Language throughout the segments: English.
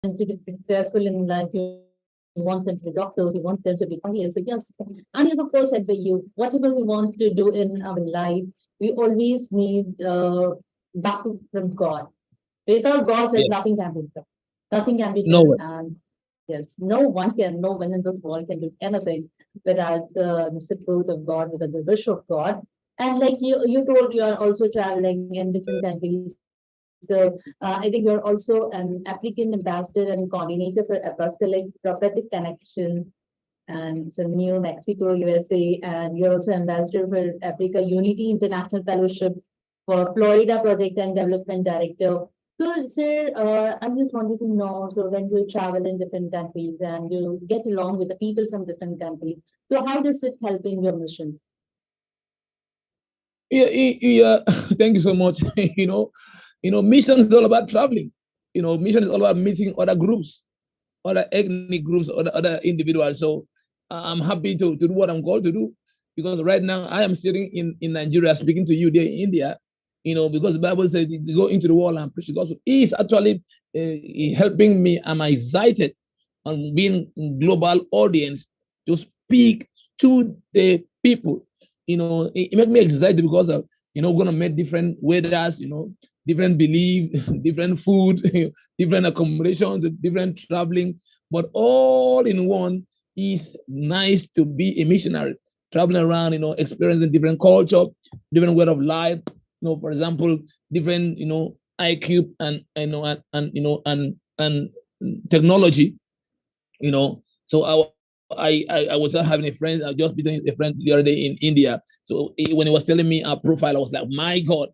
to be successful in life, you want them to be doctors, you want them to be pilots. So yes, and yes, of course, I bet you, whatever we want to do in our life, we always need backup from God. Without God says Yeah. nothing can be done. Nothing can be No done. way. And yes, no one in this world can do anything without the support of God, without the wish of God. And like you told, you are also traveling in different countries. So I think you're also an African ambassador and coordinator for Apostolic Prophetic Connection and so New Mexico, USA, and you're also ambassador for Africa Unity International Fellowship for Florida Project and Development Director. So, sir, I just wanted to know, so when you travel in different countries and you get along with the people from different countries, so how does it help in your mission? Yeah, yeah. Thank you so much. Mission is all about traveling. Mission is all about meeting other groups, other ethnic groups, other individuals. So I'm happy to do what I'm called to do, because right now I am sitting in Nigeria speaking to you there in India. Because the Bible says to go into the world and preach the gospel. He is actually helping me. I'm excited on being in global audience to speak to the people. It makes me excited because of we're gonna meet different weathers, different belief, different food, different accommodations, different traveling, but all in one. Is nice to be a missionary, traveling around, experiencing different culture, different way of life. For example, different, IQ and technology. So I was having a friend. I just been a friend the other day in India. So when he was telling me our profile, I was like, my God,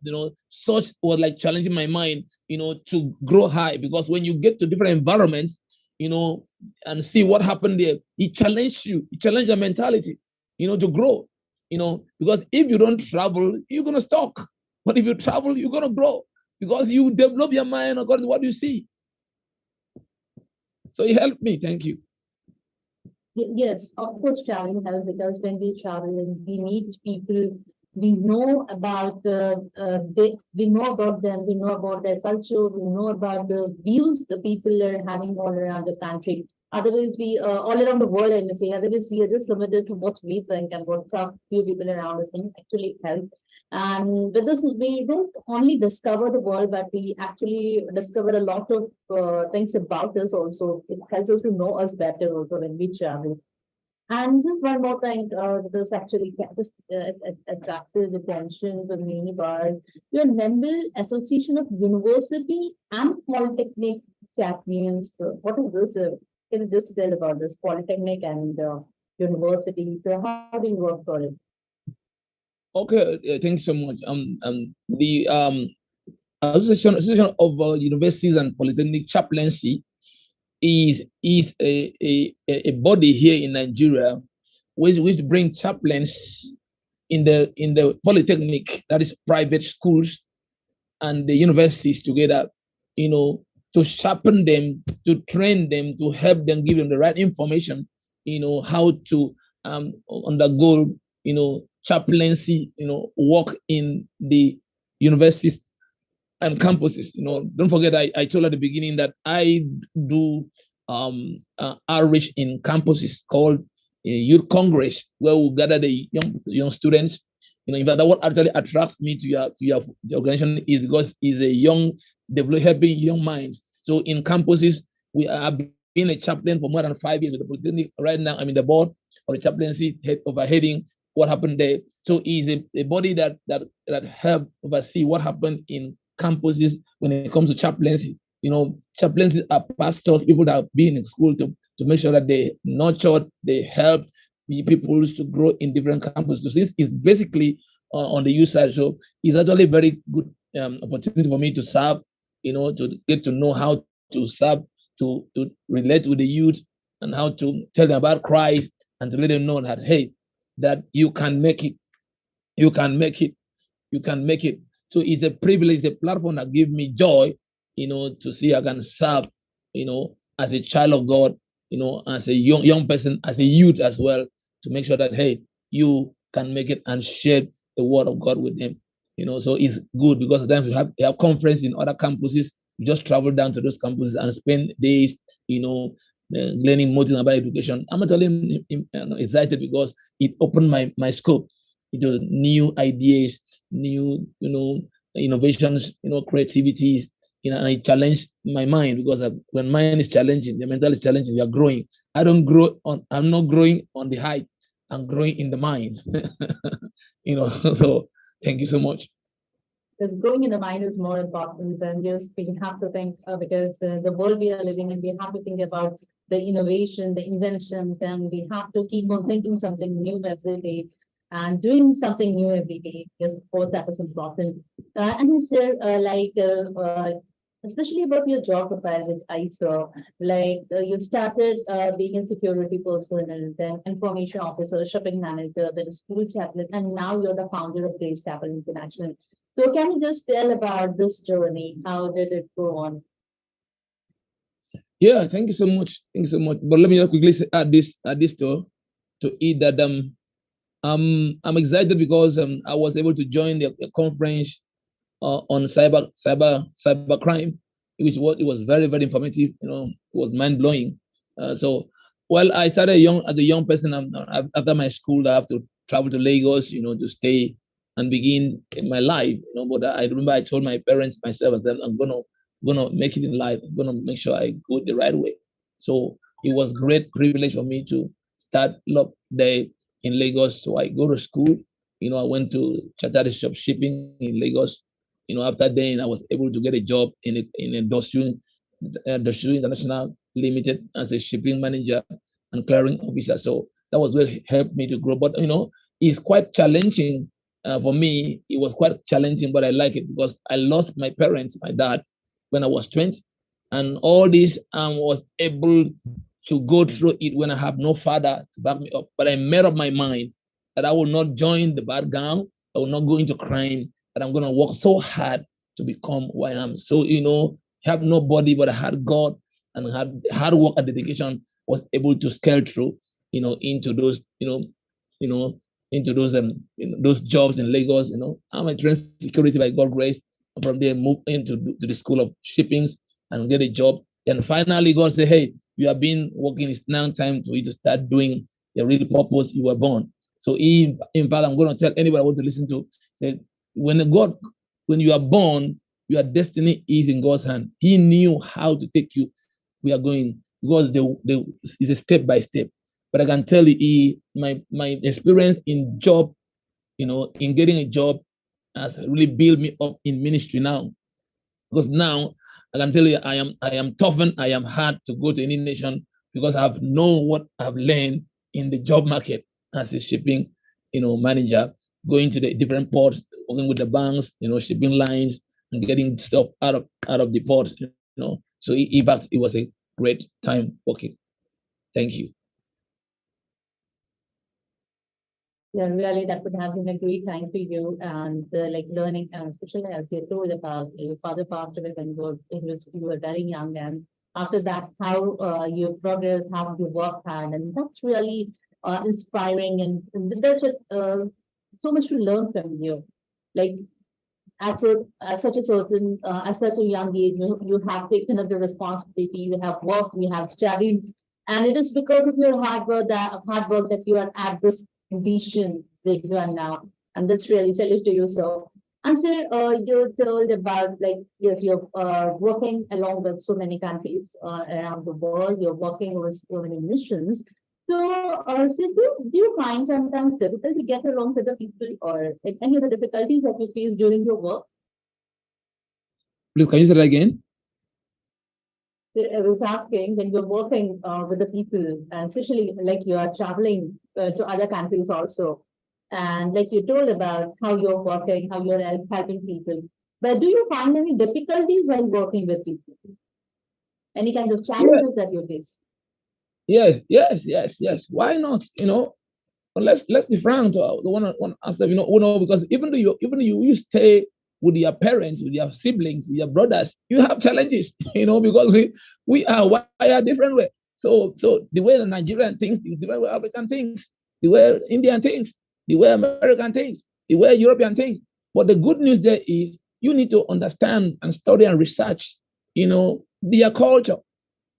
such was like challenging my mind, to grow high, because when you get to different environments, you know, and see what happened there, it challenged you, it challenged your mentality, to grow, because if you don't travel, you're gonna stuck. But if you travel, you're gonna grow because you develop your mind according to what you see. So it helped me. Thank you. Yes, of course, traveling helps because when we travel and we meet people, we know about we know about them, we know about their culture, we know about the views the people are having all around the country. Otherwise, we all around the world, I may say. Otherwise, we are just limited to what we think and what some few people around us can actually help. And with this, we don't only discover the world, but we actually discover a lot of things about us also. It helps us to know us better also when we travel. And just one more thing, this actually just attracted attention to me was your member association of university and polytechnic champions. What is this? Can you just tell about this polytechnic and university? So how do you work for it? Okay, thanks so much. The Association of Universities and Polytechnic Chaplaincy is a body here in Nigeria, which bring chaplains in the polytechnic, that is private schools, and the universities together, you know, to sharpen them, to train them, to help them, give them the right information, how to undergo, chaplaincy, work in the universities and campuses. Don't forget, I told at the beginning that I do outreach in campuses called Youth Congress, where we gather the young students. In fact, that what actually attracts me to your organization is because it's a young, developing young minds. So in campuses, we are being a chaplain for more than 5 years with the Polytechnic. Right now, I'm in the board of the chaplaincy, overheading what happened there. So it's a body that help oversee what happened in campuses when it comes to chaplaincy. Chaplaincy are pastors, people that have been in school to make sure that they nurture, they help people to grow in different campuses. So this is basically on the youth side. So it's actually a very good opportunity for me to serve, to get to know how to serve, to relate with the youth, and how to tell them about Christ, and to let them know that, hey, that you can make it, you can make it, you can make it. So it's a privilege, a platform that gives me joy, to see I can serve, as a child of God, as a young person, as a youth as well, to make sure that, hey, you can make it and share the word of God with them. So it's good because sometimes we have conference in other campuses, We just travel down to those campuses and spend days, learning more things about education. I'm actually excited because it opened my scope into new ideas, new, innovations, creativities, and it challenged my mind because when mind is challenging, the mental is challenging, we are growing. I'm not growing on the height, I'm growing in the mind. So thank you so much. Because growing in the mind is more important than just we have to think because the world we are living in, we have to think about the innovation, the inventions, and we have to keep on thinking something new every day and doing something new every day. Yes, of course, that is important. And is there especially about your job profile, which I saw, like you started being a security person and then information officer, shipping manager, then a school chaplain, and now you're the founder of Grace Capital International. So can you just tell about this journey? How did it go on? Yeah, thank you so much. Thank you so much. But let me just quickly add this to it that I'm excited because I was able to join the conference on cyber crime, it was very, very informative. It was mind blowing. So well, I started young as a young person. After my school, I have to travel to Lagos, to stay and begin in my life. But I remember I told my parents, myself, I said, I'm gonna make it in life. I'm gonna make sure I go the right way. So it was great privilege for me to start up there in Lagos. So I go to school. I went to Chartered Shipping in Lagos. After then I was able to get a job in Dosun International Limited as a shipping manager and clearing officer. So that was what helped me to grow. But it's quite challenging for me. It was quite challenging, but I like it because I lost my parents, my dad, when I was 20, and all this was able to go through it when I have no father to back me up. But I made up my mind that I will not join the bad gang. I will not go into crime. That I'm going to work so hard to become who I am. So have nobody, but I had God and had hard work and dedication. Was able to scale through, into those, into those jobs in Lagos. I'm a trained security by God's grace. And from there, moved into to the school of shippings and get a job. And finally, God said, "Hey, you have been working. It's now time for you to start doing the real purpose you were born." So, in fact, I'm going to tell anybody I want to listen to, say, when you are born, your destiny is in God's hand. He knew how to take you. We are going because it's a step by step. But I can tell you, my experience in job, in getting a job, has really built me up in ministry now. Because now I can tell you, I am toughened, I am hard to go to any nation because I have known what I've learned in the job market as a shipping, manager, going to the different ports, working with the banks, shipping lines, and getting stuff out of the port. So in fact, it was a great time working. Thank you. Yeah, really, that would have been a great time for you and like learning, especially as you told about your father passed away when you were very young, and after that, how you progressed, how you worked hard, and that's really inspiring, and there's so much to learn from you. Like at such a certain at such a young age, you have taken up the responsibility, you have worked, you have studied, and it is because of your hard work that you are at this position that you are now, and that's really salute to you. So, and sir, you told about like yes, you're working along with so many countries around the world. You're working with so many missions. So do you find sometimes difficult to get along with the people or like, any of the difficulties that you face during your work? Please, can you say that again? I was asking when you're working with the people, and especially like you are traveling to other countries also, and like you told about how you're working, how you're helping people. But do you find any difficulties while working with people? Any kind of Yeah, challenges that you face? yes. Why not? But let's be frank to the one answer. Because even though you stay with your parents, with your siblings, with your brothers, you have challenges. Because we are wired different way. So the way the Nigerian thinks, the way African thinks, the way Indian thinks, the way American thinks, the way European thinks. But the good news there is you need to understand and study and research their culture,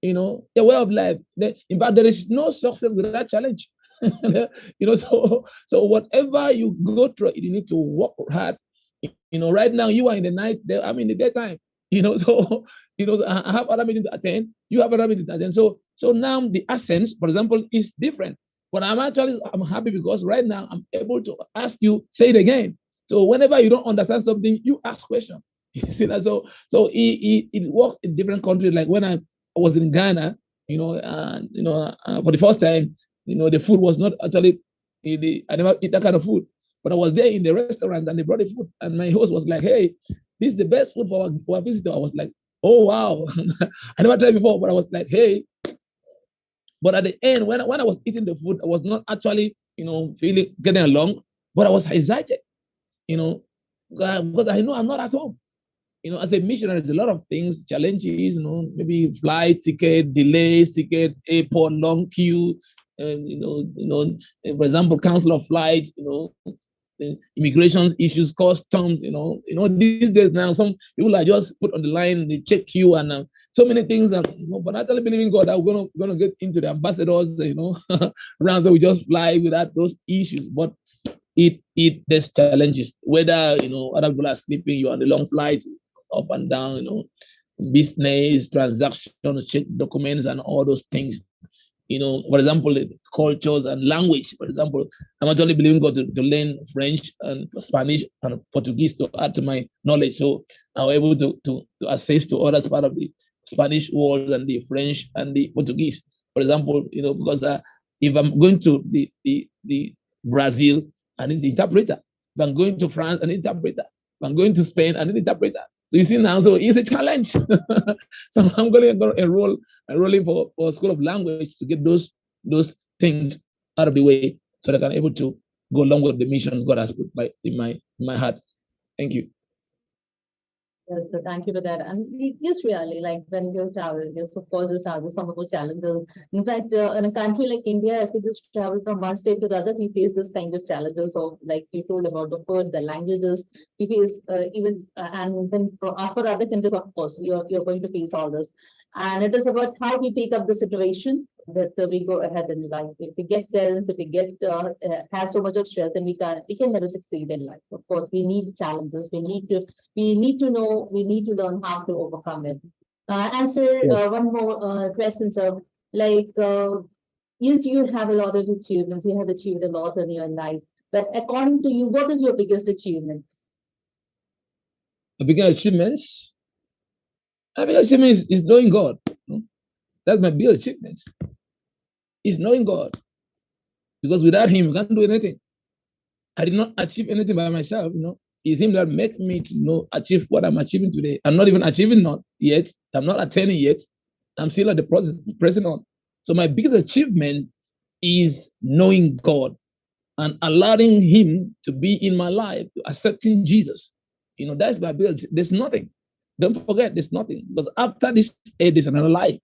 their way of life. In fact, there is no success without challenge. So whatever you go through, you need to work hard. Right now you are in the night, I'm in the daytime. So I have other meetings to attend. You have other meetings to attend. So now the essence, for example, is different. But I'm happy because right now I'm able to ask you, say it again. So whenever you don't understand something, you ask questions. You see that? So it works in different countries. Like when I was in Ghana, for the first time, the food was not actually, I never eat that kind of food. But I was there in the restaurant and they brought the food. And my host was like, hey, this is the best food for our visitor. I was like, oh, wow. I never tried before, but I was like, hey. But at the end, when I was eating the food, I was not actually, feeling getting along, but I was excited, because I know I'm not at home. As a missionary, there's a lot of things, challenges, maybe flight ticket, delays, ticket, airport, long queue, and for example, cancel of flights, immigration issues, customs, these days now, some people are just put on the line, they check you, and so many things. And but I totally believe in God that we're gonna get into the ambassadors, rounds that we just fly without those issues. But there's challenges. Whether other people are sleeping, you're on the long flight, up and down, business, transactions, check documents, and all those things. For example, cultures and language. For example, I'm actually believing God to learn French and Spanish and Portuguese to add to my knowledge. So I'm able to access to others part of the Spanish world and the French and the Portuguese. For example, because if I'm going to the Brazil, I need the interpreter. If I'm going to France, I need interpreter. If I'm going to Spain, I need interpreter. So you see now, so it's a challenge. So I'm going to enrolling for a school of language to get those things out of the way so that I'm able to go along with the missions God has put in my heart. Thank you. Yes, so thank you for that. And yes, really, like when you travel, yes, of course, there's some of those challenges. In fact, in a country like India, if you just travel from one state to the other, we face this kind of challenges of, like you told about the food, the languages. We face and then for other countries, of course, you're going to face all this. And it is about how we take up the situation that we go ahead in life. If we get tense, if we get have so much of stress, then we can never succeed in life. Of course, we need challenges. We need to know, we need to learn how to overcome it. Answer one more question, sir. Like, yes, you have a lot of achievements. You have achieved a lot in your life. But according to you, what is your biggest achievement? The biggest achievements? My biggest achievement is knowing God. That's my biggest achievement. Is knowing God. Because without Him, we can't do anything. I did not achieve anything by myself, It's Him that make me to achieve what I'm achieving today. I'm not even achieving not yet. I'm not attaining yet. I'm still at the process, pressing on. So my biggest achievement is knowing God and allowing Him to be in my life, accepting Jesus. That's my biggest. There's nothing. Don't forget, there's nothing. Because after this, there's another life.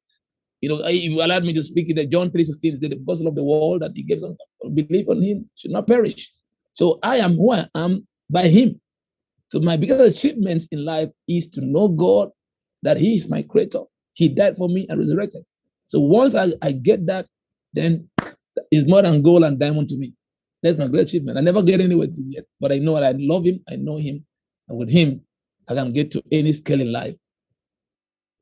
If you allowed me to speak in the John 3:16, the gospel of the world that He gives us, believe on Him should not perish. So I am who I am by Him. So my biggest achievement in life is to know God, that He is my creator. He died for me and resurrected. So once I get that, then it's more than gold and diamond to me. That's my great achievement. I never get anywhere to yet, but I know that I love Him, I know Him, and with Him, I can get to any scale in life.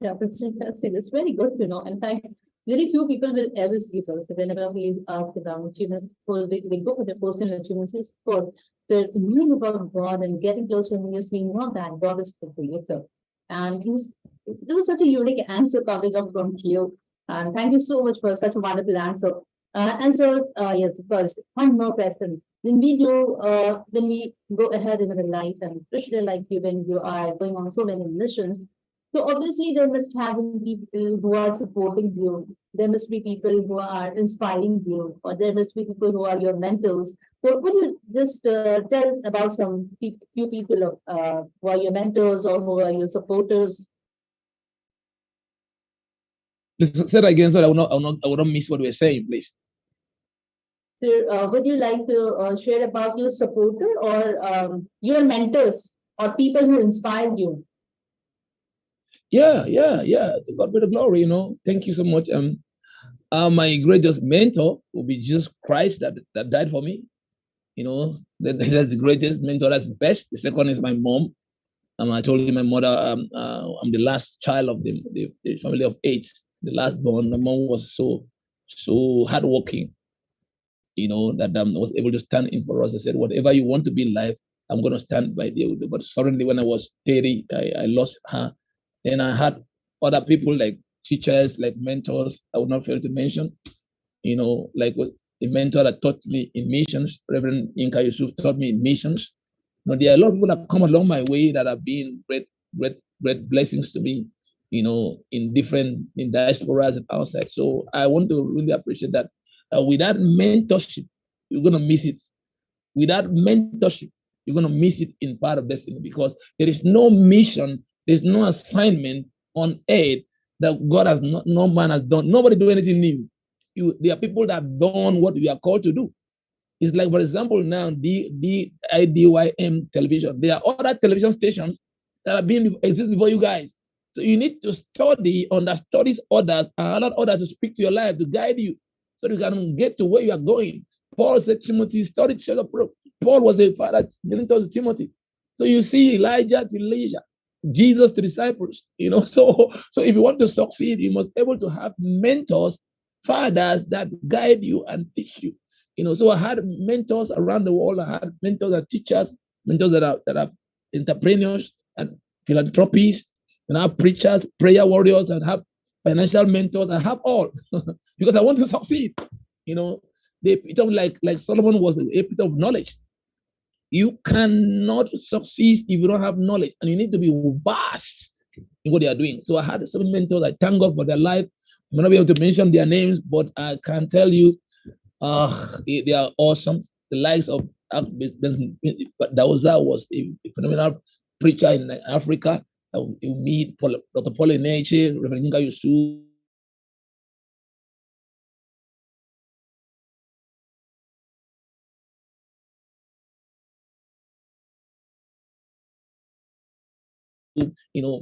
Yeah, that's interesting. It's very good to know. In fact, very few people will ever see us. Whenever we ask about achievements, we go for the personal achievements. Of course, the knowing about God and getting close to Him is being not that God is the creator. And it was such a unique answer coming up from you. And thank you so much for such a wonderful answer. Yes, of course, one more question. When we go ahead in our life, and especially like you, when you are going on so many missions, so obviously there must have been people who are supporting you. There must be people who are inspiring you, or there must be people who are your mentors. So would you just tell us about some few people who are your mentors or who are your supporters? Say that again, so I will not miss what we're saying, please. So, would you like to share about your supporter or your mentors or people who inspired you? Yeah, yeah, yeah. To God be the glory, Thank you so much. My greatest mentor will be Jesus Christ that died for me. That's the greatest mentor. That's the best. The second is my mom. I told you my mother. I'm the last child of the family of eight, the last born. My mom was so hardworking. That was able to stand in for us. I said, whatever you want to be in life, I'm going to stand by you. But suddenly, when I was 30, I lost her. Then I had other people like teachers, like mentors. I would not fail to mention. Like a mentor that taught me in missions, Reverend Inka Yusuf taught me in missions. There are a lot of people that come along my way that have been great blessings to me, in diasporas and outside. So I want to really appreciate that. Without mentorship, you're gonna miss it. Without mentorship, you're gonna miss it in part of destiny because there is no mission, there's no assignment on earth that God has not, no man has done. Nobody do anything new. There are people that have done what we are called to do. It's like, for example, now the IDYM television. There are other television stations that have been exist before you guys. So you need to study, understudy others, and allow others to speak to your life to guide you, so you can get to where you are going. Paul said, Timothy, study to Paul was a father mentor to Timothy. So you see Elijah to Elisha, Jesus to disciples. So if you want to succeed, you must be able to have mentors, fathers that guide you and teach you. So I had mentors around the world. I had mentors that teachers, mentors that are entrepreneurs and philanthropists, and I have preachers, prayer warriors, and have financial mentors. I have all because I want to succeed. The epitome, like Solomon was the epitome of knowledge. You cannot succeed if you don't have knowledge, and you need to be vast in what they are doing. So I had some mentors. I thank God for their life. I'm not be able to mention their names, but I can tell you they are awesome. The likes of Dauza was a phenomenal preacher in Africa. You meet Dr. Paul Eneche, Reverend Yinka Yusuf,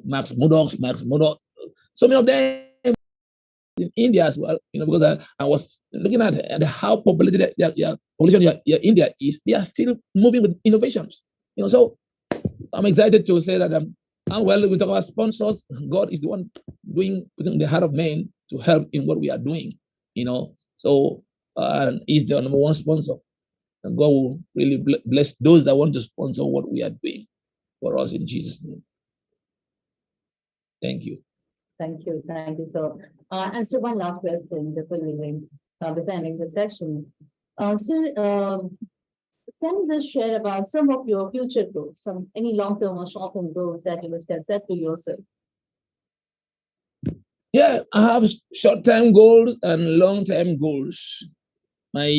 Max Murdoch. So many of them in India as well, because I was looking at how populated population India is. They are still moving with innovations. So I'm excited to say that and well, we talk about sponsors. God is the one putting the heart of man to help in what we are doing. So he's the number one sponsor, and God will really bless those that want to sponsor what we are doing for us in Jesus' name. Thank you. Thank you. Thank you. So, answer one last question before leaving, before ending the session. Sir, can you just share about some of your future goals, any long-term or short-term goals that you must have set to yourself? Yeah, I have short-term goals and long-term goals. My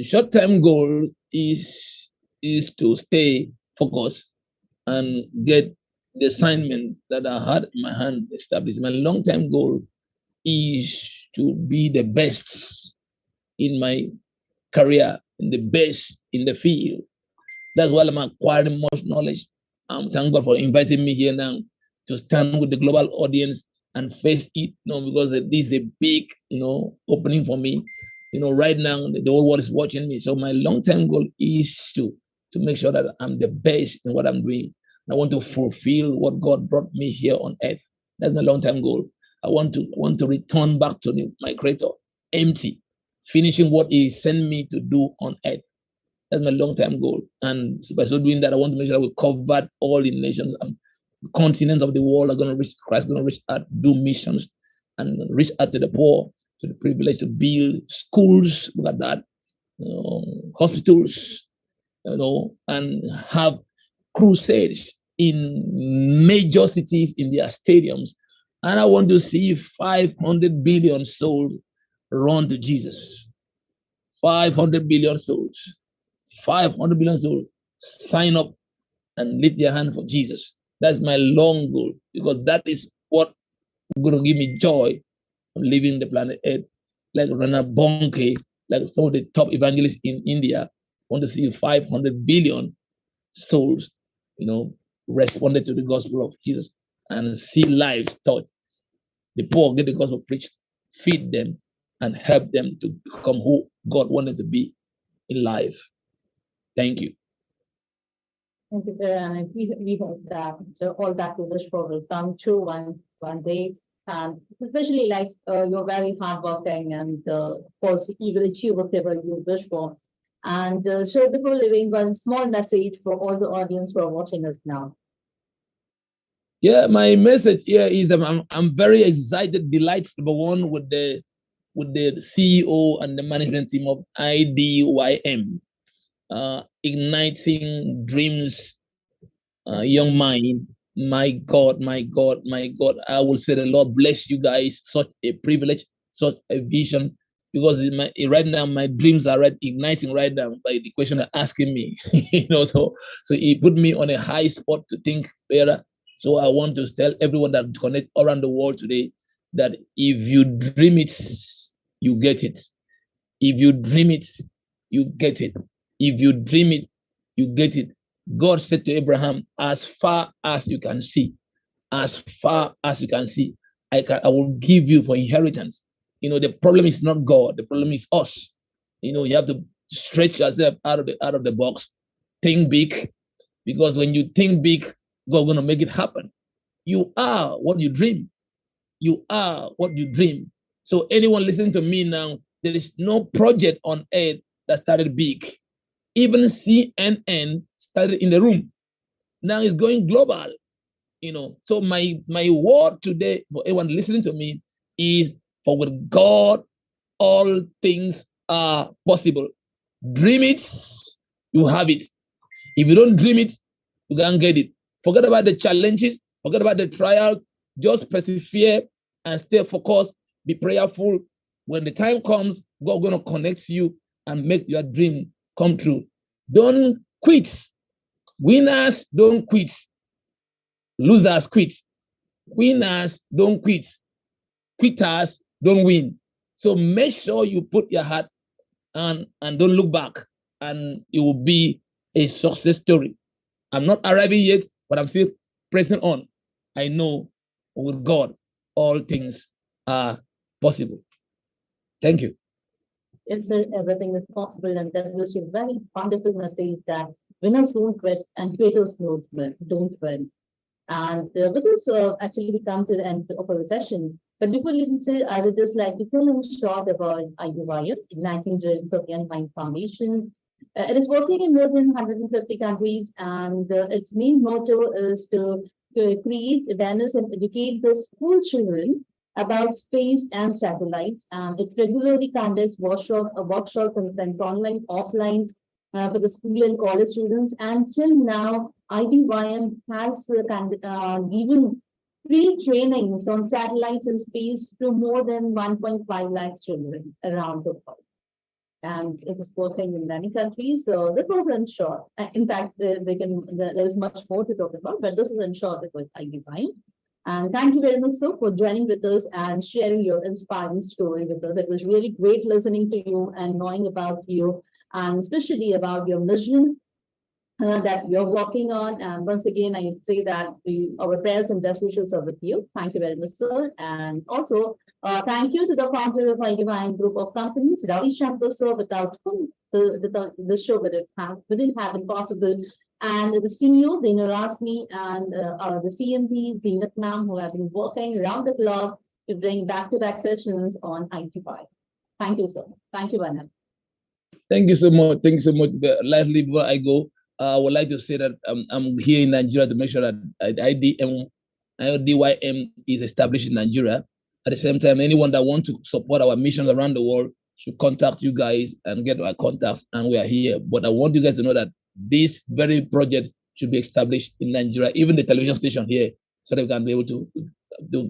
short-term goal is to stay focused and get the assignment that I had in my hand established. My long-term goal is to be the best in my career, and the best in the field. That's why I'm acquiring much knowledge. Thank God for inviting me here now to stand with the global audience and face it, because this is a big, opening for me. Right now the whole world is watching me. So my long-term goal is to make sure that I'm the best in what I'm doing. I want to fulfill what God brought me here on earth. That's my long-term goal. I want to return back to my Creator empty, finishing what He sent me to do on earth. That's my long-term goal. And by so doing that, I want to make sure that we cover all the nations and continents of the world are going to reach Christ, going to reach out, do missions, and reach out to the poor, to the privileged, to build schools, look at that, hospitals, and have crusades in major cities in their stadiums. And I want to see 500 billion souls run to Jesus. 500 billion souls. 500 billion souls sign up and lift their hand for Jesus. That's my long goal, because that is what going to give me joy of living the planet Earth. Like Rana Bonke, like some of the top evangelists in India, want to see 500 billion souls, responded to the gospel of Jesus. and see lives taught. The poor get the gospel preached, feed them, and help them to become who God wanted to be in life. Thank you. Thank you, sir. And we hope that all that we wish for will come true one day. And especially like you're very hardworking and of course you will achieve whatever you wish for. And so before leaving, one small message for all the audience who are watching us now. Yeah, my message here is I'm very excited, delighted, number one, with the CEO and the management team of IDYM, igniting dreams, young mind. My God, my God, my God. I will say the Lord bless you guys. Such a privilege, such a vision. Because right now my dreams are igniting right now by the question they're asking me. So he put me on a high spot to think better. So I want to tell everyone that connect around the world today that if you dream it, you get it. If you dream it, you get it. If you dream it, you get it. God said to Abraham, as far as you can see, as far as you can see, I will give you for inheritance. The problem is not God. The problem is us. You have to stretch yourself out of the box. Think big, because when you think big, God's gonna make it happen. You are what you dream. You are what you dream. So anyone listening to me now, there is no project on earth that started big. Even CNN started in the room. Now it's going global. So my word today for everyone listening to me is, for with God all things are possible. Dream it, you have it. If you don't dream it, you can't get it. Forget about the challenges, forget about the trial, just persevere and stay focused, be prayerful. When the time comes, God's gonna connect you and make your dream come true. Don't quit. Winners don't quit. Losers quit. Winners don't quit. Quitters don't win. So make sure you put your heart and don't look back, and it will be a success story. I'm not arriving yet, but I'm still pressing on. I know with God, all things are possible. Thank you. Yes, sir, everything is possible, and that was a very wonderful message that winners don't quit and quitters don't win. And with this, actually, we come to the end of our session. But before leaving, sir, I would just like to tell you short about IDYM, Igniting Dreams of Young Mind Foundation. It is working in more than 150 countries, and its main motto is to create awareness and educate the school children about space and satellites. And it regularly conducts workshops and online, offline for the school and college students. And till now, IDYM has given free trainings on satellites and space to more than 1.5 lakh children around the world. And it is working in many countries. So this was in short. In fact, there is much more to talk about, but this is in short about IDYM. And thank you very much, sir, for joining with us and sharing your inspiring story with us. It was really great listening to you and knowing about you, and especially about your mission that you're working on. And once again, I say that our prayers and best wishes are with you. Thank you very much, sir. And also, thank you to the founder of IDYM Group of Companies, Ravi Shankar, sir, without whom the show wouldn't have been possible. And the CEO, Dana Rasmi, and the CMD, Zinat Ma'am, who have been working around the clock to bring back-to-back sessions on ITY. Thank you, sir. Thank you, Vanna. Thank you so much. Thank you so much. Lastly, before I go, I would like to say that I'm here in Nigeria to make sure that IDYM is established in Nigeria. At the same time, anyone that wants to support our missions around the world should contact you guys and get our contacts, and we are here. But I want you guys to know that this very project should be established in Nigeria, even the television station here, so that we can be able to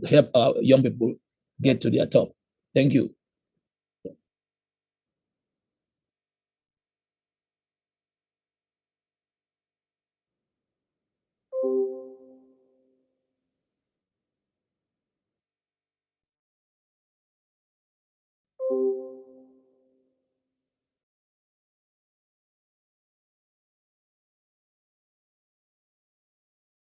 help our young people get to their top. Thank you.